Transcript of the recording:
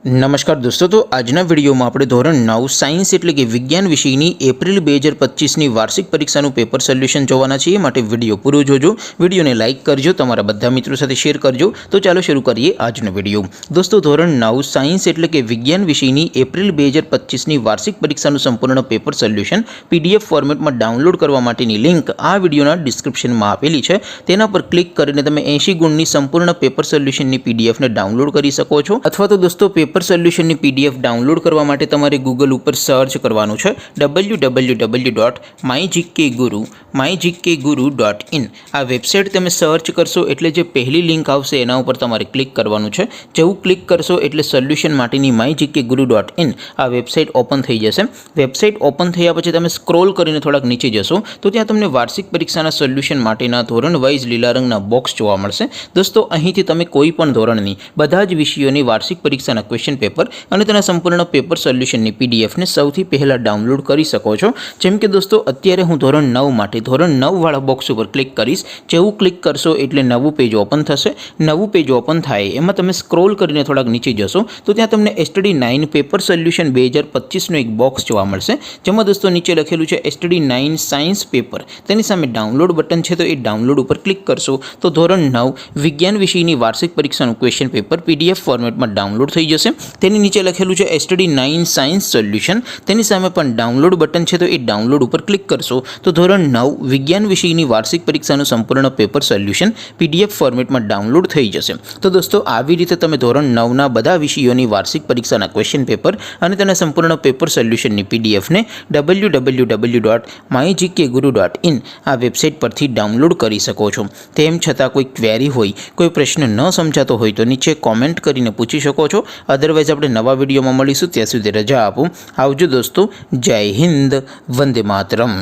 नमस्कार दोस्तों, तो આજના વિડીયોમાં આપણે ધોરણ 9 સાયન્સ એટલે કે વિજ્ઞાન વિષયની એપ્રિલ 2025ની વાર્ષિક પરીક્ષાનું પેપર સોલ્યુશન જોવાના છીએ। માટે વિડીયો પૂરો જોજો, વિડીયોને લાઇક કરજો, તમારા બધા મિત્રો સાથે શેર કરજો। તો ચાલો શરૂ કરીએ આજનો વિડીયો। દોસ્તો, ધોરણ 9 સાયન્સ એટલે કે વિજ્ઞાન વિષયની એપ્રિલ 2025ની વાર્ષિક પરીક્ષાનું સંપૂર્ણ પેપર સોલ્યુશન પીડીએફ ફોર્મેટમાં ડાઉનલોડ કરવા માટેની લિંક આ વિડીયોના ડિસ્ક્રિપ્શનમાં આપેલી છે। તેના પર ક્લિક કરીને તમે 80 ગુણની સંપૂર્ણ પેપર સોલ્યુશનની પીડીએફને ડાઉનલોડ કરી શકો છો। અથવા તો દોસ્તો, પેપર સોલ્યુશનની પીડીએફ ડાઉનલોડ કરવા માટે તમારે ગૂગલ ઉપર સર્ચ કરવાનું છે www.mygkguru.in। આ વેબસાઇટ તમે સર્ચ કરશો એટલે જે પહેલી લિંક આવશે એના ઉપર તમારે ક્લિક કરવાનું છે। જેવું ક્લિક કરશો એટલે સોલ્યુશન માટેની mygkguru.in આ વેબસાઇટ ઓપન થઈ જશે। વેબસાઇટ ઓપન થયા પછી તમે સ્ક્રોલ કરીને થોડાક નીચે જશો તો ત્યાં તમને વાર્ષિક પરીક્ષાના સોલ્યુશન માટેના ધોરણ વાઇઝ લીલા રંગના બોક્સ જોવા મળશે। દોસ્તો, અહીંથી તમે કોઈ પણ ધોરણની બધા જ વિષયોની વાર્ષિક પરીક્ષાના ક્વેશ્ચન પેપર અને તેના સંપૂર્ણ પેપર સોલ્યુશનની પીડીએફને સૌથી પહેલાં ડાઉનલોડ કરી શકો છો। જેમ કે દોસ્તો, અત્યારે હું ધોરણ 9 માટે ધોરણ 9 વાળા બોક્સ ઉપર ક્લિક કરીશ। જેવું ક્લિક કરશો એટલે નવું પેજ ઓપન થશે। નવું પેજ ઓપન થાય એમાં તમે સ્ક્રોલ કરીને થોડાક નીચે જશો તો ત્યાં તમને STD 9 પેપર સોલ્યુશન 2025નું એક બોક્સ જોવા મળશે। જેમાં દોસ્તો નીચે લખેલું છે STD 9 સાયન્સ પેપર। તેની સામે ડાઉનલોડ બટન છે, તો એ ડાઉનલોડ ઉપર ક્લિક કરશો તો ધોરણ 9 વિજ્ઞાન વિષયની વાર્ષિક પરીક્ષાનું ક્વેશ્ચન પેપર પીડીએફ ફોર્મેટમાં ડાઉનલોડ થઈ જશે। તેની નીચે લખેલું છે STD 9 સાયન્સ સોલ્યુશન। તેની સામે પણ ડાઉનલોડ બટન છે, તો એ ડાઉનલોડ ઉપર ક્લિક કરશો તો ધોરણ 9 વિજ્ઞાન વિષયની વાર્ષિક પરીક્ષાનું સંપૂર્ણ પેપર સોલ્યુશન પીડીએફ ફોર્મેટમાં ડાઉનલોડ થઈ જશે। તો દોસ્તો, આવી રીતે તમે ધોરણ 9ના બધા વિષયોની વાર્ષિક પરીક્ષાના ક્વેશ્ચન પેપર અને તેના સંપૂર્ણ પેપર સોલ્યુશનની પીડીએફને www.mygkguru.in આ વેબસાઇટ પરથી ડાઉનલોડ કરી શકો છો। તેમ છતાં કોઈ ક્વેરી હોય, કોઈ પ્રશ્ન ન સમજાતો હોય તો નીચે કોમેન્ટ કરીને પૂછી શકો છો। અદરવાઇઝ આપણે નવા વિડીયોમાં મળીશું, ત્યાં સુધી રજા આપો। આવજો દોસ્તો, જય હિન્દ, વંદે માતરમ।